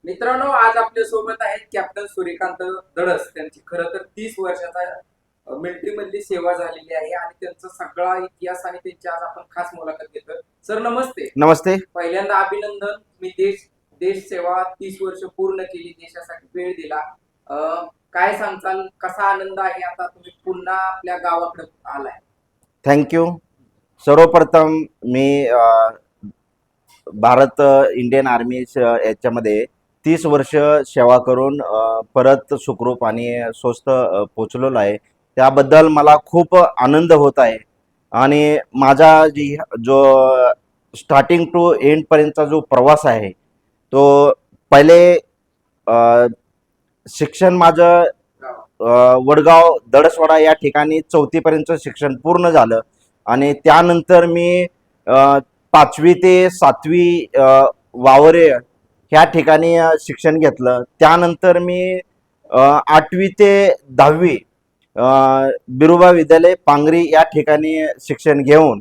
मित्रांनो, आज आपल्या सोबत आहेत कॅप्टन सूर्यकांत दळस. त्यांची खरं तर 30 वर्षाचा मिलिटरी मधली सेवा झालेली आहे आणि त्यांचा सगळा इतिहास आणि त्यांची आज आपण खास मुलाखत घेतोय. सर नमस्ते. नमस्ते. पहिल्यांदा अभिनंदन. मी देश सेवा 30 वर्ष पूर्ण केली, देशासाठी वेळ दिला. काय सांगताल, कसा आनंद आहे आता तुम्ही पुन्हा आपल्या गावाकडे आलाय? थँक्यू. सर्वप्रथम मी भारत इंडियन आर्मी याच्यामध्ये 30 वर्ष सेवा करून परत सुखरूप आणि स्वस्थ पोचलेलो आहे. त्याबद्दल मला खूप आनंद होत आहे. आणि माझा जो स्टार्टिंग टू एंडपर्यंतचा जो प्रवास आहे तो पहिले शिक्षण माझं वडगाव दडसवाडा या ठिकाणी 4थी पर्यंत शिक्षण पूर्ण झालं. आणि त्यानंतर मी 5वी ते 7वी वावरे ह्या ठिकाणी शिक्षण घेतलं. त्यानंतर मी 8वी ते 10वी बिरुबा विद्यालय पांगरी या ठिकाणी शिक्षण घेऊन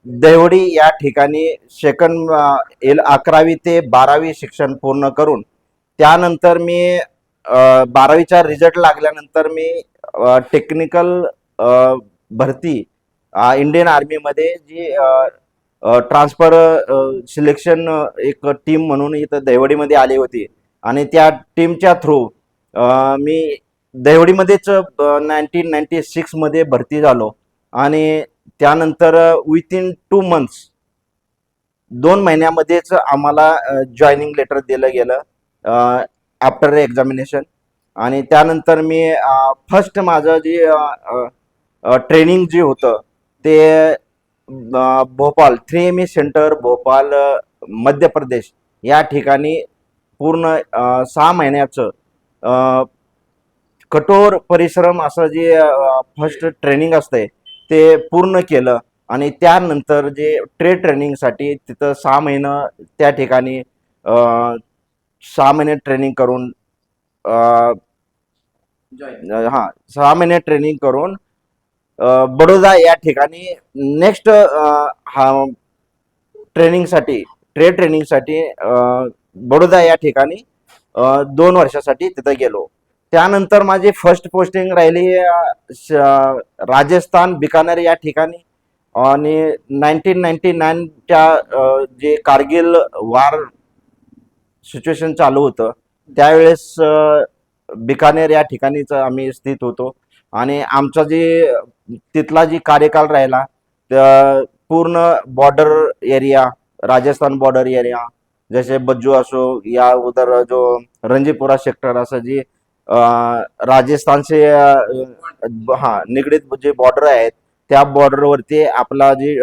देवडी या ठिकाणी सेकंड 11वी ते 12वी शिक्षण पूर्ण करून त्यानंतर मी 12वीचा रिझल्ट लागल्यानंतर मी टेक्निकल भरती इंडियन आर्मीमध्ये जी ट्रान्सफर सिलेक्शन एक टीम म्हणून इथं देवडीमध्ये आली होती. आणि त्या टीमच्या थ्रू मी देवडीमध्येच 1996 मध्ये भरती झालो. आणि त्यानंतर विथिन 2 months 2 महिन्यामध्येच आम्हाला जॉईनिंग लेटर दिलं गेलं आफ्टर एक्झामिनेशन. आणि त्यानंतर मी फर्स्ट माझं जे ट्रेनिंग जे होतं ते भोपाल 3ME सेंटर भोपाल मध्य प्रदेश या ठिकाणी पूर्ण 6 महिन्याचं कठोर परिश्रम असं जे फर्स्ट ट्रेनिंग असते ते पूर्ण केलं. आणि त्यानंतर जे ट्रेड ट्रेनिंगसाठी तिथं 6 महिने त्या ठिकाणी 6 महिने ट्रेनिंग करून 6 महिने ट्रेनिंग करून बडोदा या ठिकाणी नेक्स्ट हा ट्रेनिंगसाठी ट्रेड ट्रेनिंगसाठी बडोदा या ठिकाणी 2 वर्षासाठी तिथं गेलो. त्यानंतर माझी फर्स्ट पोस्टिंग राहिली राजस्थान बिकानेर या ठिकाणी. आणि 1999च्या जे कारगिल वार सिच्युएशन चालू होतं त्यावेळेस बिकानेर या ठिकाणीच आम्ही स्थित होतो. आणि आमचा जे तिथला जी कार्यकाल राहिला पूर्ण border area Rajasthan border area जसे बज्जू असो या उधर जो रंजीपुरा सेक्टर असं जी राजस्थानचे निगडीत जे बॉर्डर आहेत त्या बॉर्डरवरती आपला जे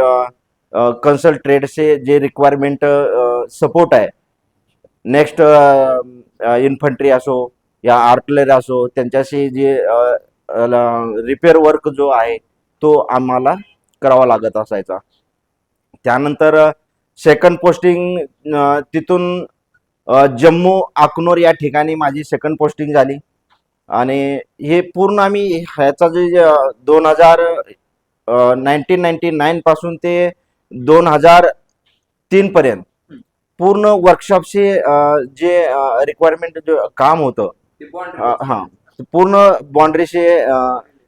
कन्सल्ट ट्रेडचे जे रिक्वायरमेंट सपोर्ट आहे नेक्स्ट इन्फंट्री असो या आर्टिलरी असो त्यांच्याशी जे रिपेअर वर्क जो आहे तो आम्हाला करावा लागत असायचा. त्यानंतर सेकंड पोस्टिंग तिथून जम्मू अखनूर या ठिकाणी माझी सेकंड पोस्टिंग झाली. आणि हे पूर्ण आम्ही ह्याचा जे 1999 पासून ते 2003 पर्यंत पूर्ण वर्कशॉपचे जे रिक्वायरमेंट जो काम होतं पूर्ण बाउंड्रीशी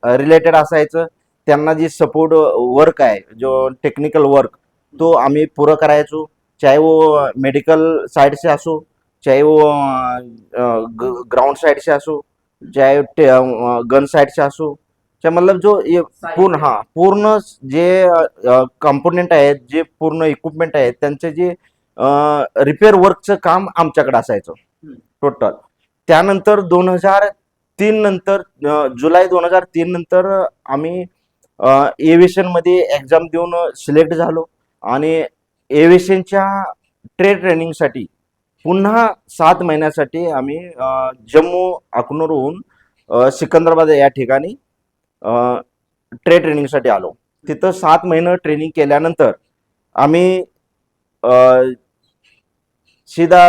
रिलेटेड असायचं. त्यांना जी सपोर्ट वर्क आहे जो टेक्निकल वर्क तो आम्ही पुरं करायचो. चाहे वो मेडिकल साइड से असो चाहे वो ग्राउंड साइड से असो चाहे गन साइड से असो मतलब जो ये पूर्ण जे कंपोनेंट आहेत जे पूर्ण इक्विपमेंट आहेत त्यांचे जे रिपेअर वर्कचं काम आमच्याकडे असायचं टोटल. त्यानंतर 2003 नंतर जुलै 2003 नंतर आम्ही एव्हिएशन मध्ये एक्झाम देऊन सिलेक्ट झालो. आणि एव्हिएशनच्या ट्रेड ट्रेनिंगसाठी पुन्हा 7 महिन्यासाठी आम्ही जम्मू अखनूरहून सिकंदराबाद या ठिकाणी ट्रेड ट्रेनिंगसाठी आलो. तिथं 7 महिने ट्रेनिंग केल्यानंतर आम्ही सीधा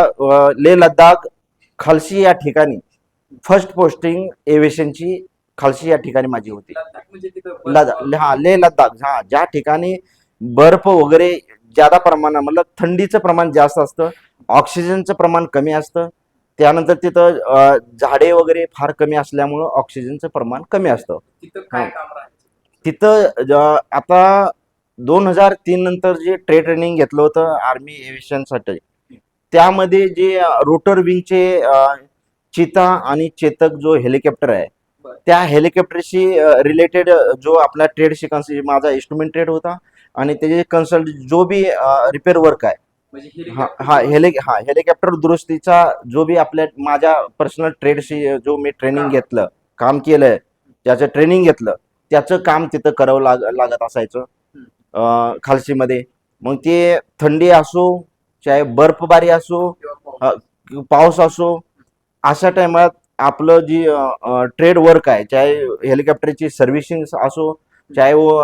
लेह लद्दाख खालसी या ठिकाणी फर्स्ट पोस्टिंग एव्हिएशनची खालसी या ठिकाणी माझी होती. लेह लद्दाख ज्या ठिकाणी बर्फ वगैरे ज्यादा प्रमाणात मतलब थंडीचं प्रमाण जास्त असतं, ऑक्सिजनचं प्रमाण कमी असतं. त्यानंतर तिथं झाडे वगैरे फार कमी असल्यामुळं ऑक्सिजनचं प्रमाण कमी असतं. तिथं काय काम राहायचं? तिथं आता 2003 नंतर जे ट्रेनिंग घेतलं होतं आर्मी एव्हिएशनसाठी, त्यामध्ये जे रोटर विंगचे चिता आणि चेतक जो हेलिकॉप्टर आहे, बरं. त्या हेलिकॉप्टरशी रिलेटेड जो आपला ट्रेडशी माझा इन्स्ट्रुमेंट ट्रेड होता आणि त्याचे कन्सल्ट जो बी रिपेअर वर्क आहे, म्हणजे हा हेलिकॉप्टर दुरुस्तीचा जो बी आपल्या माझ्या पर्सनल ट्रेडशी जो मी ट्रेनिंग घेतलं, काम केलंय, त्याचं ट्रेनिंग घेतलं, त्याचं काम तिथं करावं लागत असायचं खालसीमध्ये. मग ते थंडी असो, चाहे बर्फबारी असो, पाऊस असो, अशा टाइमात आपलं जी ट्रेड वर्क आहे, चाहे हेलिकॉप्टरची सर्व्हिसिंग असो, चाहे वो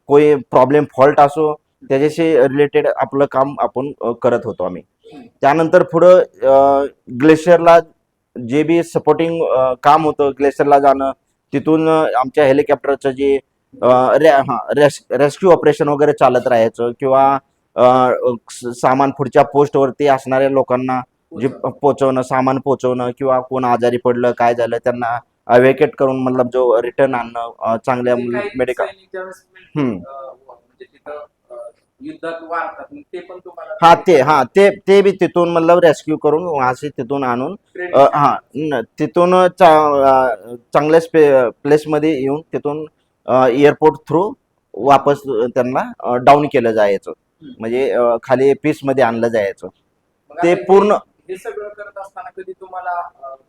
कोई प्रॉब्लेम फॉल्ट असो, त्याच्याशी रिलेटेड आपलं काम आपण करत होतो आम्ही. त्यानंतर पुढं ग्लेशियरला जे बी सपोर्टिंग काम होतं, ग्लेशियरला जाणं, तिथून आमच्या हेलिकॉप्टरचं जे रेस्क्यू ऑपरेशन वगैरे चालत राहायचं, किंवा सामान पुढच्या पोस्टवरती असणाऱ्या लोकांना जे पोहोचवणं, सामान पोहोचवणं, किंवा कोण आजारी पडलं, काय झालं, त्यांना अवेकेट करून मतलब जो रिटर्न आणणं, चांगल्या मेडिकल. म्हणजे तिथं युद्धात वारतात, मग ते पण तुम्हाला ते बी तिथून मतलब रेस्क्यू करून वहां तिथून आणून तिथून चांगल्या प्लेसमध्ये येऊन तिथून एअरपोर्ट थ्रू वापस त्यांना डाऊन केलं जायचं, म्हणजे खाली पीस मध्ये आणलं जायचं. ते पूर्ण हे सगळं करत असताना कधी तुम्हाला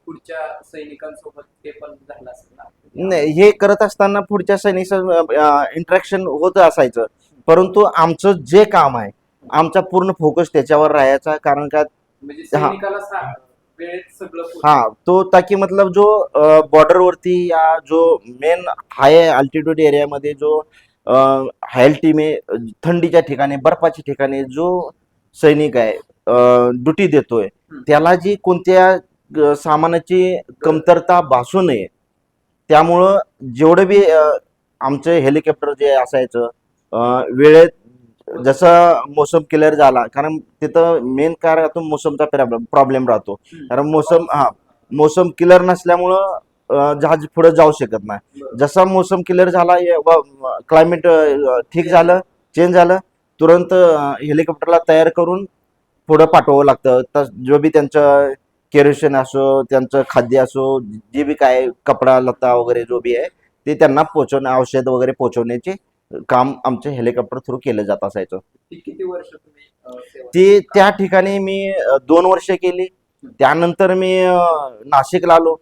पुढच्या सैनिकांसोबत ते पण झालं असेल ना? नाही, हे करत असताना पुढच्या सैनिकांचं इंटरॅक्शन होत असायचं, परंतु आमचं जे काम आहे, आमचा पूर्ण फोकस त्याच्यावर राहायचा. कारण का म्हणजे सैनिकाला वेळेत सगळं तो ताकि मतलब जो बॉर्डर वरती या जो मेन हाय अल्टिट्यूड एरियामध्ये जो हाय टीमे थंडीच्या ठिकाणी, बर्फाच्या ठिकाणी जो सैनिक आहे ड्युटी देतोय, त्याला जी कोणत्या सामानाची कमतरता भासू नये, त्यामुळं जेवढं बी आमचं हेलिकॉप्टर जे असायचं वेळेत, जसं मोसम क्लिअर झाला, कारण तिथं मेन कार्यातून मोसमचा प्रॉब्लेम राहतो, कारण मोसम क्लिअर नसल्यामुळं जहाज पुढे जाऊ शकत नाही. जसा मोसम क्लिअर झाला, क्लायमेट ठीक झालं, चेंज झालं, तुरंत हेलिकॉप्टरला तयार करून पुढं पाठवावं लागतं. तर जो बी त्यांचं केरोसिन असो, त्यांचं खाद्य असो, जे बी काय कपडा लता वगैरे जो बी आहे, ते त्यांना पोहोचवणं, औषध वगैरे पोहोचवण्याचे काम आमचे हेलिकॉप्टर थ्रू केलं जात असायचं. किती वर्ष तुम्ही ती त्या ठिकाणी मी 2 वर्ष केली. त्यानंतर मी नाशिकला आलो,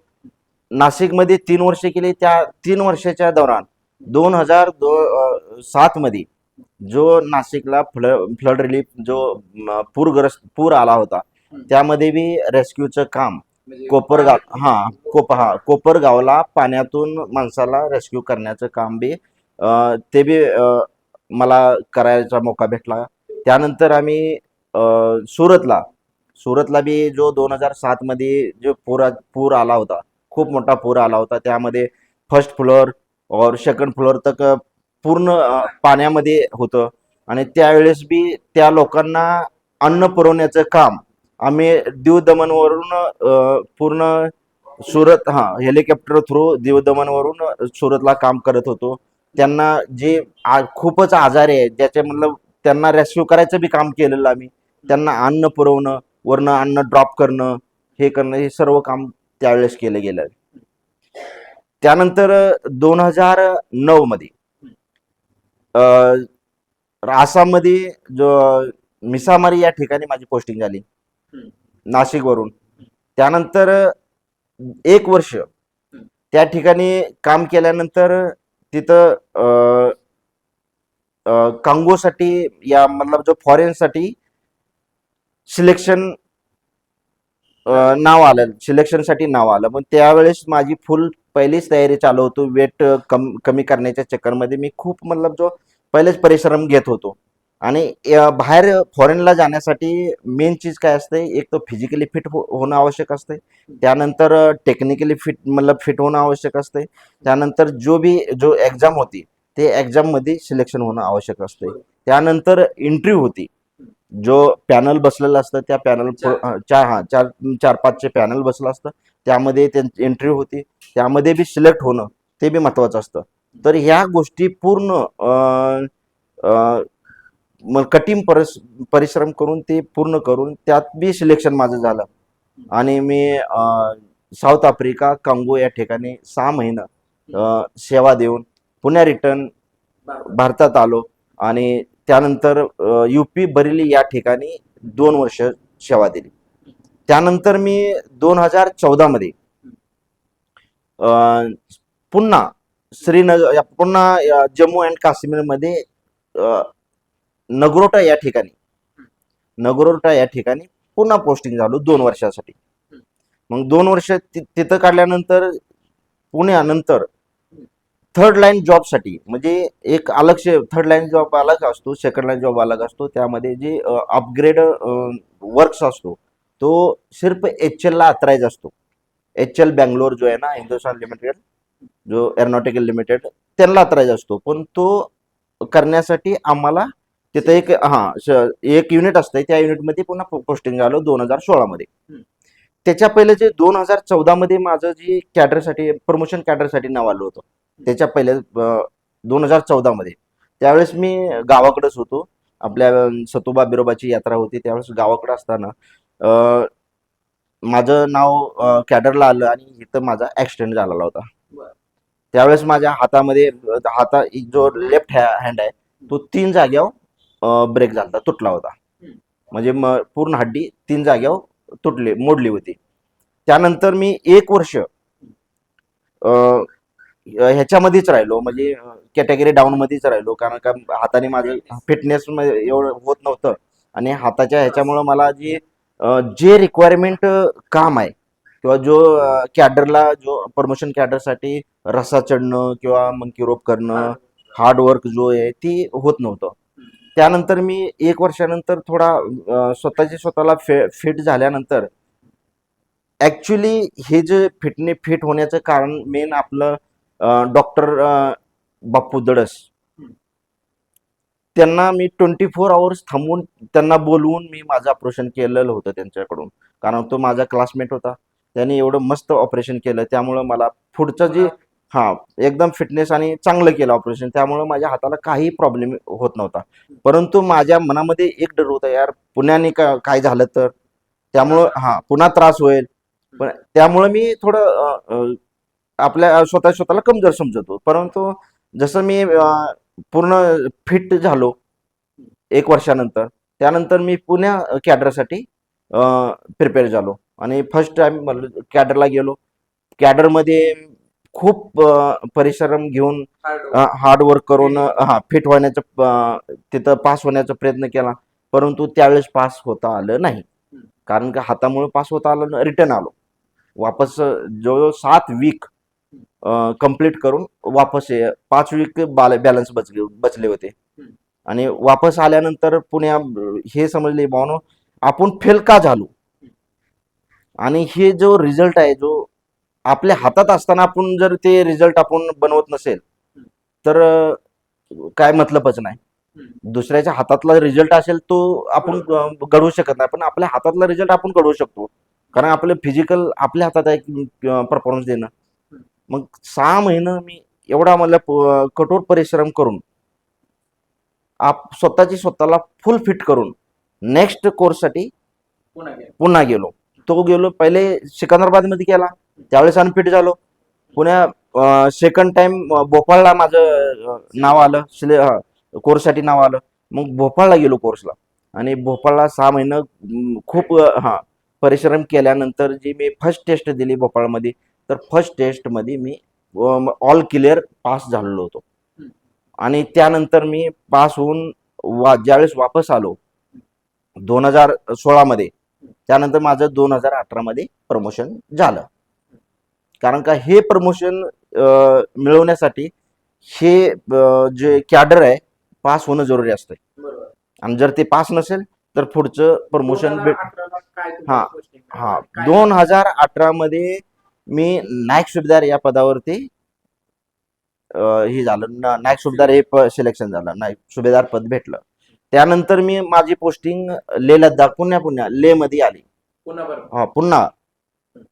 नाशिकमध्ये 3 वर्ष केली. त्या 3 वर्षाच्या दौरान 2007 मध्ये जो नाशिकला फ्लड रिलीफ जो पूर आला होता, त्यामध्ये बी रेस्क्यूचं काम कोपरगावला पाण्यातून माणसाला रेस्क्यू करण्याचं काम बी ते बी मला करायचा मौका भेटला. त्यानंतर आम्ही सुरतला बी जो 2007 मध्ये जो पूर आला होता, खूप मोठा पूर आला होता, त्यामध्ये फर्स्ट फ्लोअर और सेकंड फ्लोअर तक पूर्ण पाण्यामध्ये होतं. आणि त्यावेळेस बी त्या लोकांना अन्न पुरवण्याचं काम आम्ही दीव दमनवरून पूर्ण सुरत हेलिकॉप्टर थ्रू दीव दमनवरून सुरतला काम करत होतो. त्यांना जे खूपच आजारी आहे, ज्याचे मतलब त्यांना रेस्क्यू करायचं बी काम केलेलं आम्ही. त्यांना अन्न पुरवणं, वरनं अन्न ड्रॉप करणं, हे करणं, हे सर्व काम त्यावेळेस केलं गेलं. त्यानंतर 2009 मध्ये आसाममध्ये जो मिसामारी या ठिकाणी माझी पोस्टिंग झाली नाशिकवरून. त्यानंतर 1 वर्ष त्या ठिकाणी काम केल्यानंतर तिथं कांगोसाठी या मतलब जो फॉरेनसाठी सिलेक्शन सिलेक्शनसाठी नाव आलं. पण त्यावेळेस माझी फुल पहिलीच तयारी चालू होतो. वेट कमी करण्याच्या चक्करमध्ये मी खूप मतलब जो पहिलेच परिश्रम घेत होतो. आणि बाहेर फॉरेनला जाण्यासाठी मेन चीज काय असते, एक तर फिजिकली फिट होणं आवश्यक असते, त्यानंतर टेक्निकली फिट होणं आवश्यक असते, त्यानंतर जो एक्झाम होती ते एक्झाममध्ये सिलेक्शन होणं आवश्यक असते, त्यानंतर इंटरव्ह्यू होती. जो पॅनल बसलेलं असतं त्या पॅनल चार पाचचे पॅनल बसलं असतं, त्यामध्ये त्यांची एंट्री होती, त्यामध्ये बी सिलेक्ट होणं ते बी महत्वाचं असतं. तर ह्या गोष्टी पूर्ण मग कठीण परिश्रम करून ते पूर्ण करून त्यात बी सिलेक्शन माझं झालं. आणि मी साऊथ आफ्रिका कांगो या ठिकाणी 6 महिना सेवा देऊन पुन्हा रिटर्न भारतात आलो. आणि त्यानंतर युपी बरेली या ठिकाणी 2 वर्ष सेवा दिली. त्यानंतर मी 2014 मध्ये पुन्हा पुन्हा जम्मू अँड काश्मीरमध्ये नगरोटा या ठिकाणी पुन्हा पोस्टिंग झालो 2 वर्षासाठी. मग 2 वर्ष तिथं काढल्यानंतर पुण्यानंतर थर्ड लाईन जॉबसाठी, म्हणजे एक अलग थर्ड लाईन जॉब अलग असतो, सेकंड लाईन जॉब अलग असतो. त्यामध्ये जे अपग्रेड वर्क्स असतो तो सिर्फ HL ला अथराइज असतो. HL बँगलोर जो आहे ना, हिंदुस्थान लिमिटेड, जो एरोनॉटिकल लिमिटेड, त्यांना अथराइज असतो. पण तो करण्यासाठी आम्हाला तिथं एक युनिट असतंय, त्या युनिटमध्ये पुन्हा पोस्टिंग झालं 2016 मध्ये. त्याच्या पहिले जे 2014 मध्ये माझं जे कॅडरसाठी प्रमोशन कॅडरसाठी नाव आलं होतं, त्याच्या पहिले 2014 मध्ये त्यावेळेस मी गावाकडेच होतो. आपल्या सतोबा बिरोबाची यात्रा होती त्यावेळेस गावाकडे असताना माझं नाव कॅडरला आलं आणि इथं माझा ऍक्सिडेंट झालेला होता. त्यावेळेस माझ्या हातामध्ये जो लेफ्ट हँड आहे तो 3 जागेवर ब्रेक झाला, तुटला होता. म्हणजे पूर्ण हड्डी 3 जागेवर मोडली होती. त्यानंतर मी 1 वर्ष ह्याच्यामध्येच राहिलो, म्हणजे कॅटेगरी डाऊन मध्येच राहिलो. कारण का हाताने माझं फिटनेस एवढं होत नव्हतं. आणि हाताच्या ह्याच्यामुळं मला जे रिक्वायरमेंट काम आहे किंवा जो कॅडरला जो प्रमोशन कॅडरसाठी रस्सा चढणं किंवा मंकी रोप करणं, हार्डवर्क जो आहे ती होत नव्हतं. त्यानंतर मी 1 वर्षानंतर थोडा स्वतःला फिट झाल्यानंतर ऍक्च्युली हे जे फिट होण्याचं कारण मेन आपलं डॉक्टर बाप्पू दडस, त्यांना मी 24 आवर्स थांबून त्यांना बोलवून मी माझं ऑपरेशन केलेलं होतं त्यांच्याकडून. कारण तो माझा क्लासमेट होता, त्यांनी एवढं मस्त ऑपरेशन केलं, त्यामुळं मला पुढचं जे एकदम फिटनेस आणि चांगलं केलं ऑपरेशन, त्यामुळं माझ्या हाताला काही प्रॉब्लेम होत नव्हता. परंतु माझ्या मनामध्ये एक डर होता, यार पुण्याने काय झालं तर त्यामुळं पुन्हा त्रास होईल. पण त्यामुळं मी थोडं आपल्या स्वतःला कमजोर समजतो. परंतु जसं मी पूर्ण फिट झालो 1 वर्षानंतर, त्यानंतर मी पुण्या कॅडरसाठी प्रिपेअर झालो आणि फर्स्ट टाइम कॅडरला गेलो. कॅडरमध्ये खूप परिश्रम घेऊन हार्डवर्क करून फिट होण्याचा तिथं पास होण्याचा प्रयत्न केला. परंतु त्यावेळेस पास होता आलं नाही, कारण का हातामुळे पास होता आलं. रिटर्न आलो वापस. जवळजवळ 7 वीक कंप्लीट करून वापस 5 वीक बॅलन्स बचले होते. आणि वापस आल्यानंतर हे समजले भावनो आपण फेल का झालो. आणि हे जो रिझल्ट आहे जो आपल्या हातात असताना आपण जर ते रिझल्ट आपण बनवत नसेल तर काय मतलबच नाही. दुसऱ्याच्या हातातला रिझल्ट असेल तो आपण घडवू शकत नाही, पण आपल्या हातातला रिझल्ट आपण घडवू शकतो. कारण आपलं फिजिकल आपल्या हातात आहे परफॉर्मन्स देणं. मग 6 महिने मी एवढा मला कठोर परिश्रम करून स्वतःला फुल फिट करून नेक्स्ट कोर्ससाठी पुन्हा गेलो. पहिले सिकंदराबाद मध्ये केला, त्यावेळेस अनफिट झालो. पुन्हा सेकंड टाइम भोपाळला माझं नाव आलं, कोर्ससाठी नाव आलं. मग भोपाळला गेलो कोर्सला. आणि भोपाळला 6 महिने खूप परिश्रम केल्यानंतर जी मी फर्स्ट टेस्ट दिली भोपाळमध्ये, तर फर्स्ट टेस्ट मध्ये मी ऑल क्लिअर पास झालेलो होतो. आणि त्यानंतर मी पास होऊन ज्यावेळेस वापस आलो 2016 मध्ये, त्यानंतर माझं 2018 मध्ये प्रमोशन झालं. कारण का हे प्रमोशन मिळवण्यासाठी हे जे कॅडर आहे पास होणं जरुरी असतंय. आणि जर ते पास नसेल तर पुढचं प्रमोशन 2018 मध्ये मी नायक सुभेदार या पदावरती हे झालं. नायक सुभेदार हे सिलेक्शन झालं, नायक सुभेदार पद भेटलं. त्यानंतर मी माझी पोस्टिंग लेह लद्दाख पुण्या लेह मध्ये आली. पुन्हा बरं. हा, पुन्हा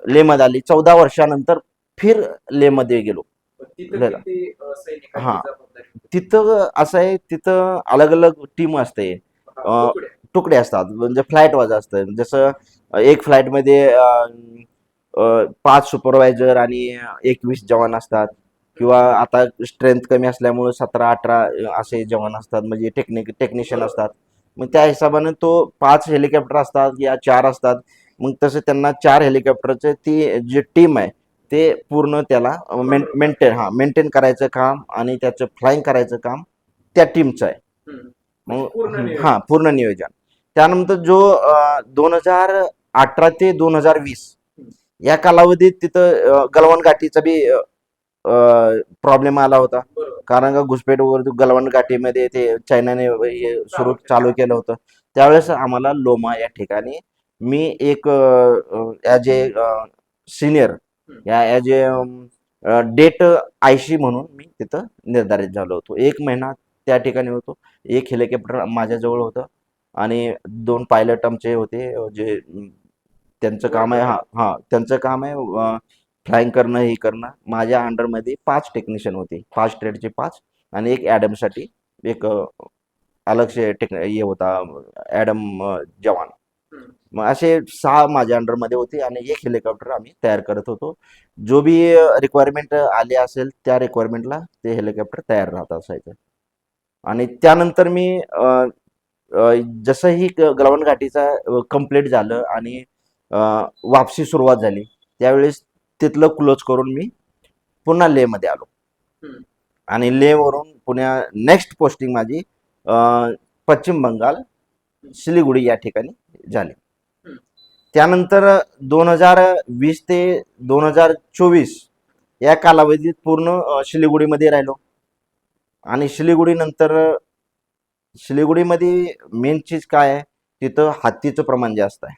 लेह मध्ये आली. 14 वर्षानंतर फिर लेह मध्ये गेलो. तिथं लेहला. किती सैनिकांची हा. जबाबदारी होती? तिथं असं आहे, तिथं अलग अलग टीम असते, तुकडे. तुकडे असतात, म्हणजे फ्लाईट वाज असतं. जसं एक फ्लाईट मध्ये 5 सुपरवायझर आणि 21 जवान असतात, किंवा आता स्ट्रेंथ कमी असल्यामुळे 17-18 असे जवान असतात, म्हणजे टेक्निशियन असतात. मग त्या हिशोबाने तो 5 हेलिकॉप्टर असतात या 4 असतात. मग तसं त्यांना 4 हेलिकॉप्टरचे ती जी टीम आहे ते पूर्ण त्याला मेंटेन करायचं काम आणि त्याचं फ्लाईंग करायचं काम त्या टीमचं आहे. म्हणजे पूर्ण मग नियोजन. हा, पूर्ण नियोजन. त्यानंतर जो 2018 ते 2020 या कालावधीत तिथं गलवान घाटीचा बी प्रॉब्लेम आला होता. बरोबर. कारण का घुसपेटवर गलवान घाटीमध्ये ते चायनाने हे चालू केलं होतं. त्यावेळेस आम्हाला लोमा या ठिकाणी मी एक ॲज ए सिनियर या ॲज ए डेट आयशी म्हणून मी तिथं निर्धारित झालो होतो. 1 महिना त्या ठिकाणी होतो. एक हेलिकॉप्टर माझ्याजवळ होतं आणि 2 पायलट आमचे होते, जे त्यांचं काम आहे, त्यांचं काम आहे फ्लाईंग करणं, हे करणं. माझ्या अंडरमध्ये 5 टेक्निशियन होते, 5 ट्रेडचे 5 आणि एक ॲडमसाठी एक अलगसे हे होता ॲडम जवान. मग असे 6 माझ्या अंडरमध्ये होते आणि एक हेलिकॉप्टर आम्ही तयार करत होतो. जो बी रिक्वायरमेंट आली असेल त्या रिक्वायरमेंटला ते हेलिकॉप्टर तयार राहत असायचं. आणि त्यानंतर मी जसं ही गलवान घाटीचा कंप्लीट झालं आणि वापसी सुरुवात झाली, त्यावेळेस तिथलं क्लोज करून मी पुन्हा लेहमध्ये आलो. आणि लेहवरून पुण्या नेक्स्ट पोस्टिंग माझी पश्चिम बंगाल सिलिगुडी या ठिकाणी झाली. त्यानंतर 2020 ते 2024 या कालावधीत पूर्ण सिलिगुडीमध्ये राहिलो. आणि सिलिगुडीमध्ये मेन चीज काय आहे, तिथं हत्तीचं प्रमाण जास्त आहे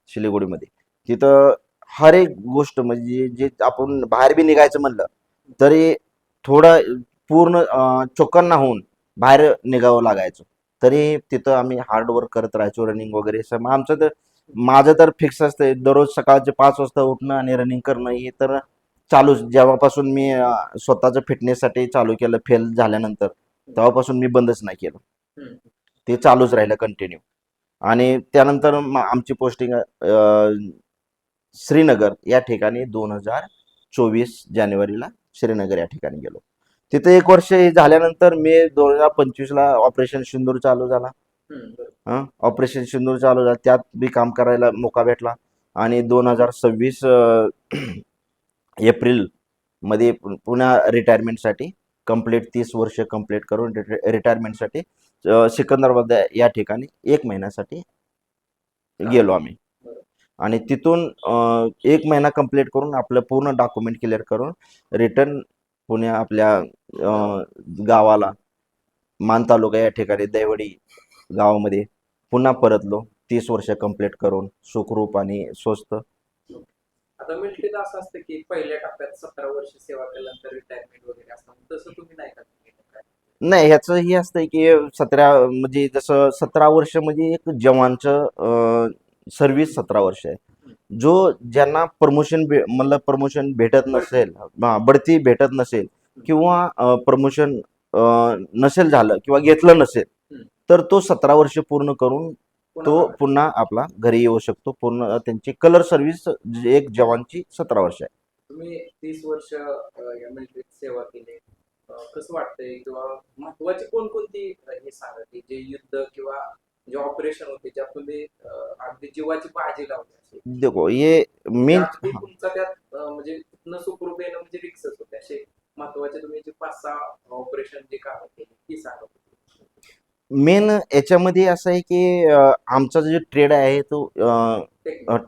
सिलिगुडीमध्ये. तिथं हर एक गोष्ट, म्हणजे जे आपण बाहेर बी निघायचं म्हणलं तरी थोडं पूर्ण चोखंना होऊन बाहेर निघावं लागायचं. तरी तिथं आम्ही हार्ड वर्क करत राहायचो, रनिंग वगैरे. माझं तर फिक्स असतं, दररोज सकाळचे 5 वाजता उठणं आणि रनिंग करणं, हे तर चालूच. जेव्हापासून मी स्वतःचं फिटनेससाठी चालू केलं फेल झाल्यानंतर, तेव्हापासून मी बंदच नाही केलं. ते चालूच राहिलं कंटिन्यू. आणि त्यानंतर आमची पोस्टिंग श्रीनगर या ठिकाणी 2024 जानेवारीला श्रीनगर या ठिकाणी गेलो. तिथे 1 वर्ष झाल्यानंतर मे 2025ला ऑपरेशन सिंदूर चालू झाला. ऑपरेशन सिंदूर चालू झाला, त्यात बी काम करायला मोका भेटला. आणि 2026 एप्रिल मध्ये पुन्हा रिटायरमेंटसाठी कंप्लीट 30 वर्ष कंप्लीट करून रिटायरमेंटसाठी सिकंदराबाद या ठिकाणी 1 महिन्यासाठी गेलो आम्ही. आणि तिथून 1 महिना कंप्लीट करून आपलं पूर्ण डॉक्युमेंट क्लिअर करून रिटर्न पुण्या आपल्या गावाला मान तालुका या ठिकाणी दैवडी गावामध्ये पुन्हा परतलो. 30 वर्ष कंप्लीट करून सुखरूप आणि स्वस्त. आता मिलिटरीत असं असतं की पहिल्या टप्प्यात 17 वर्ष सेवा केल्यानंतर रिटायरमेंट वगैरे असतं, तसं तुम्ही नाही का? नाही, ह्याचं हे असतंय की 17 म्हणजे जसं 17 वर्ष म्हणजे एक जवानचं सर्व्हिस 17 वर्ष आहे. जो ज्यांना प्रमोशन भेटत नसेल, बढती भेटत नसेल, किंवा प्रमोशन नसेल झालं किंवा घेतलं नसेल, तर तो 17 वर्ष पूर्ण करून तो पुन्हा आपला घरी येऊ शकतो. पूर्ण त्यांची कलर सर्व्हिस एक जवानची 17 वर्ष आहे. तुम्ही 30 वर्ष या मिलिटरीत सेवा केली, कसं वाटतंय, किंवा महत्वाची कोणकोणती हे सांगा की जे युद्ध किंवा जे ऑपरेशन होते ज्यातून तुम्ही अगदी जीवाची बाजी लावली असेल? देखो ये मेन तुमचा त्यात म्हणजे न सुखरूप येणं म्हणजे रिक्सच होते. असे महत्वाचे तुम्ही जे 5-6 ऑपरेशन जे काम केले ती सांगा. मेन याच्यामध्ये असं आहे की आमचा जो ट्रेड आहे तो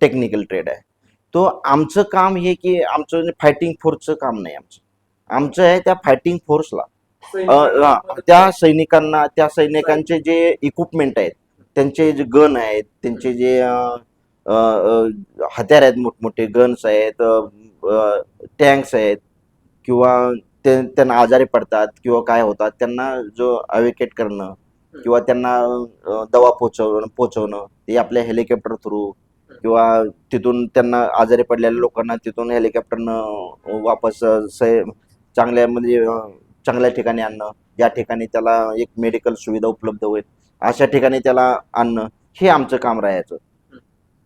टेक्निकल ट्रेड आहे. तो आमचं काम हे की आमचं फायटिंग फोर्सचं काम नाही. आमचं आहे त्या फायटिंग फोर्सला, त्या सैनिकांना, त्या सैनिकांचे जे इक्विपमेंट आहेत, त्यांचे जे गन आहेत, त्यांचे जे हत्यार आहेत, मोठमोठे गन्स आहेत, टँक्स आहेत, किंवा त्यांना आजारी पडतात किंवा काय होतात, त्यांना जो अवेकेट करणं, किंवा त्यांना दवा पोचवणं ते आपल्या हेलिकॉप्टर थ्रू, किंवा तिथून त्यांना आजारी पडलेल्या लोकांना तिथून हेलिकॉप्टरनं वापस चांगल्या म्हणजे चांगल्या ठिकाणी आणणं, ज्या ठिकाणी त्याला एक मेडिकल सुविधा उपलब्ध होईल अशा ठिकाणी त्याला आणणं, हे आमचं काम राहायचं.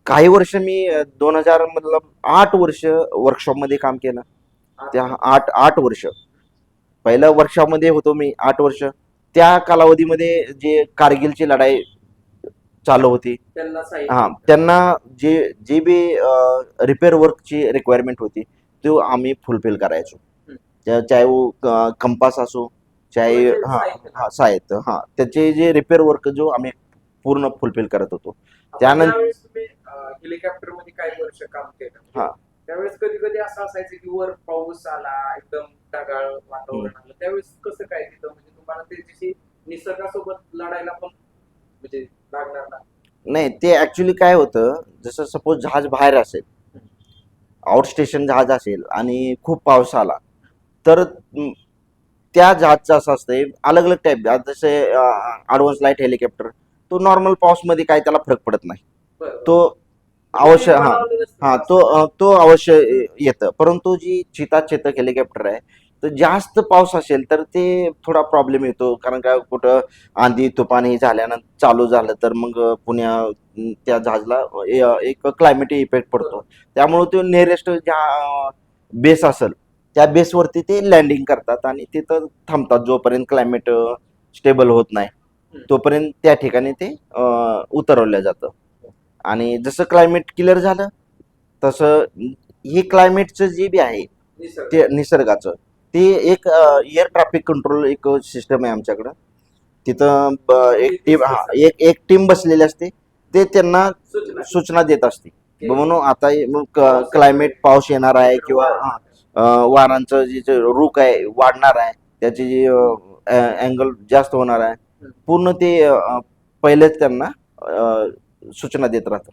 काही वर्ष मी 2000 मतलब 8 वर्ष वर्कशॉपमध्ये काम केलं. त्या 8 वर्ष पहिलं वर्कशॉपमध्ये होतो मी 8 वर्ष. त्या कालावधीमध्ये जे कारगिलची लढाई चालू होती, त्यांना जे जे बी रिपेअर वर्कची रिक्वायरमेंट होती तो आम्ही फुलफिल करायचो. चाहे वो कंपास असो, चाहे साहित्य, त्याचे जे रिपेअर वर्क जो आम्ही पूर्ण फुलफिल करत होतो. त्यानंतर हेलिकॉप्टर मध्ये काही वर्ष काम केलं, त्यावेळेस कधी कधी असं असायचं की वर पाऊस आला, एकदम ढगाळ वातावरण आलं, त्यावेळेस कसं काय तिथं म्हणजे तुम्हाला त्याच्याशी निसर्गासोबत लढायला पण म्हणजे लागणार ना? नाही, ते ऍक्च्युली काय होतं, जसं सपोज जहाज बाहेर असेल, आउट स्टेशन जहाज असेल आणि खूप पाऊस आला तर त्या जहाजचं असं असतंय अलग अलग टाईप. जसे ॲडव्हान्स लाईट हेलिकॉप्टर, तो नॉर्मल पाऊसमध्ये काय त्याला फरक पडत नाही, तो अवश्य तो अवश्य येतं. परंतु जी चेतक हेलिकॉप्टर आहे, तर जास्त पाऊस असेल तर ते थोडा प्रॉब्लेम येतो. कारण काय, कुठं आंधी तुफान झाल्यानंतर चालू झालं तर मग त्या जहाजला एक क्लायमेट इफेक्ट पडतो. त्यामुळे तो नियरेस्ट ज्या बेस असेल त्या बेसवरती ते लँडिंग करतात आणि तिथं थांबतात जोपर्यंत क्लायमेट स्टेबल होत नाही तोपर्यंत त्या ठिकाणी ते उतरवलं जातं. आणि जसं क्लायमेट क्लिअर झालं तसं हे क्लायमेटचं जे बी आहे ते निसर्गाचं, ते एक एअर ट्रॅफिक कंट्रोल एक सिस्टम आहे आमच्याकडं. तिथं एक टीम बसलेली असते, ते त्यांना सूचना देत असते. म्हणून आता क्लायमेट पाऊस येणार आहे किंवा वारांचं जे रुख आहे वाढणार आहे, त्याची जी अँगल जास्त होणार आहे, पूर्ण ते पहिलेच त्यांना सूचना देत राहतात.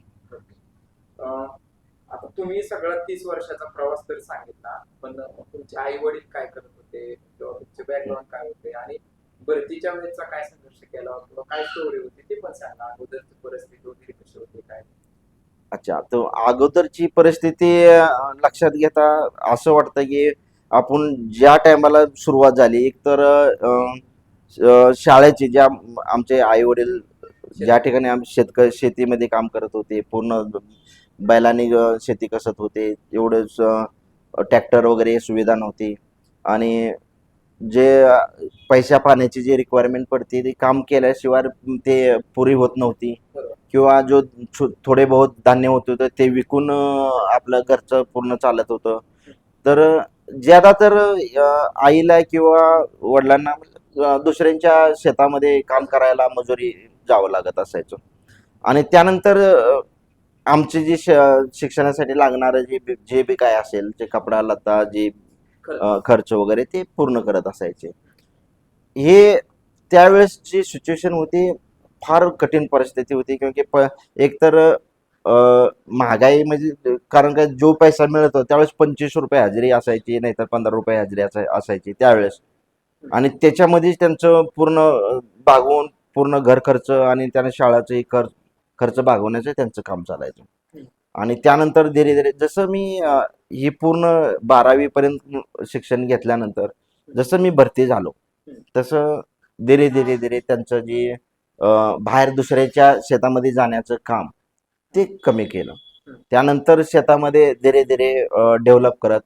आता तुम्ही सगळा 30 वर्षाचा प्रवास तर सांगितला, पण तुमचे आई वडील काय करत होते किंवा तुमचे बॅकग्राऊंड काय होते आणि भरतीच्या वेळेचा काय संघर्ष केला किंवा काय स्टोरी होती ते पण सांगा. अगोदरची परिस्थिती वगैरे कशी होती काय? अच्छा, तर अगोदरची परिस्थिती लक्षात घेता असं वाटतं की आपण ज्या टायमाला सुरुवात झाली, एक तर शाळेची, ज्या आमचे आई वडील ज्या ठिकाणी शेतीमध्ये काम करत होते, पूर्ण बैलांनी शेती कसत होते, एवढंच ट्रॅक्टर वगैरे सुविधा नव्हती. आणि जे पैशा पाण्याची जी रिक्वायरमेंट पडते ते काम केल्याशिवाय ते पुरी होत नव्हती, किंवा जो थोडे बहुत धान्य होत होतं ते विकून आपलं घरचं पूर्ण चालत होतं. तर ज्यादा तर आईला किंवा वडिलांना दुसऱ्यांच्या शेतामध्ये काम करायला मजुरी जावं लागत असायचं. आणि त्यानंतर आमचे जे शिक्षणासाठी लागणारं जे बी काय असेल, जे कपडा लत्ता, जे खर्च वगैरे ते पूर्ण करत असायचे. हे त्यावेळेसची सिच्युएशन होती, फार कठीण परिस्थिती होती. क्योंकि एक तर महागाई, म्हणजे कारण काय, जो पैसा मिळत होता त्यावेळेस 25 रुपये हजेरी असायची, नाहीतर 15 रुपये हजेरी असायची त्यावेळेस. आणि त्याच्यामध्येच त्यांचं पूर्ण भागवून पूर्ण घर खर्च आणि त्याने शाळाचे खर्च भागवण्याचं त्यांचं काम चालायचं. आणि त्यानंतर धीरे धीरे जसं मी ही पूर्ण 12वी पर्यंत शिक्षण घेतल्यानंतर जसं मी भरती झालो, तसं धीरे धीरे धीरे त्यांचं जे बाहेर दुसऱ्याच्या शेतामध्ये जाण्याचं काम ते कमी केलं. त्यानंतर शेतामध्ये धीरे धीरे डेव्हलप करत,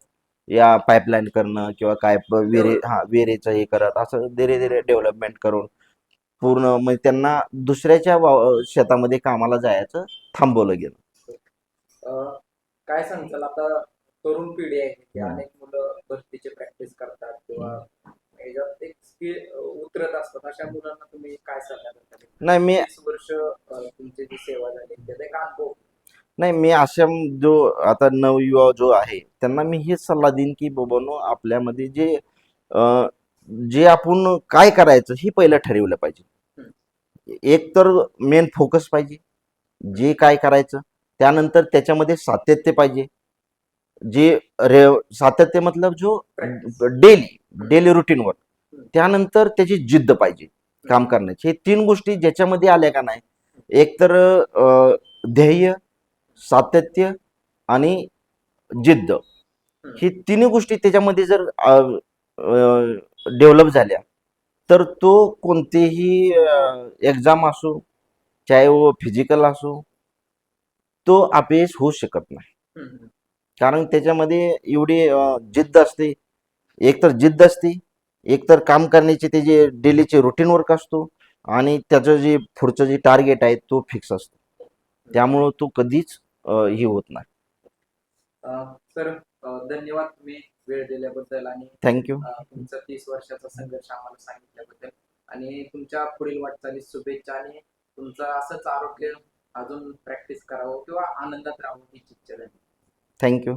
या पाईपलाईन करणं किंवा काय विहिरीचं हे करत, असं धीरे धीरे डेव्हलपमेंट करून पूर्ण म्हणजे त्यांना दुसऱ्याच्या शेतामध्ये कामाला जायचं थांबवलं गेलं. काय सांगताल, आता तरुण पिढी आहे की अनेक मुलं भरतीची प्रॅक्टिस करतात किंवा ह्याच्यात एक स्किल उतरत असतात, अशा मुलांना तुम्ही काय सल्ला देता? नाही, मी 30 वर्ष तुमची जी सेवा झाली त्याचा एक अनुभव. नाही, मी अशा जो आता नवयुवा जो आहे त्यांना मी हेच सल्ला देईन की बाबांनो, आपल्यामध्ये जे आपण काय करायचं हे पहिलं ठरवलं पाहिजे. एक तर मेन फोकस पाहिजे जे काय करायचं, त्यानंतर त्याच्यामध्ये सातत्य पाहिजे. जे सातत्य मतलब जो डेली रुटीनवर, त्यानंतर त्याची जिद्द पाहिजे. काम करण्याची. हे 3 गोष्टी ज्याच्यामध्ये आल्या का नाही, एक तर ध्येय, सातत्य आणि जिद्द, ही तिन्ही गोष्टी त्याच्यामध्ये जर डेव्हलप झाल्या तर तो कोणतेही एक्झाम असो, चाहे वो फिजिकल असो, तो अपयश होऊ शकत नाही. हम्म. कारण त्याच्यामध्ये एवढी जिद्द असते, एक तर जिद्द असते, एक तर काम करण्याचे त्याचे डेलीचे रुटीन वर्क असतो, आणि त्याचं जे पुढचं जे टार्गेट आहे तो फिक्स असतो. त्यामुळं तो कधीच हे होत नाही. सर धन्यवाद तुम्ही वेळ दिल्याबद्दल आणि थँक्यू. तुमचा 30 वर्षाचा संघर्ष आम्हाला सांगितल्याबद्दल आणि तुमच्या पुढील वाटचालीस शुभेच्छा आणि तुमचं असंच आरोग्य अजून प्रॅक्टिस करावं किंवा आनंदात राहावं ही इच्छा झाली. थँक्यू.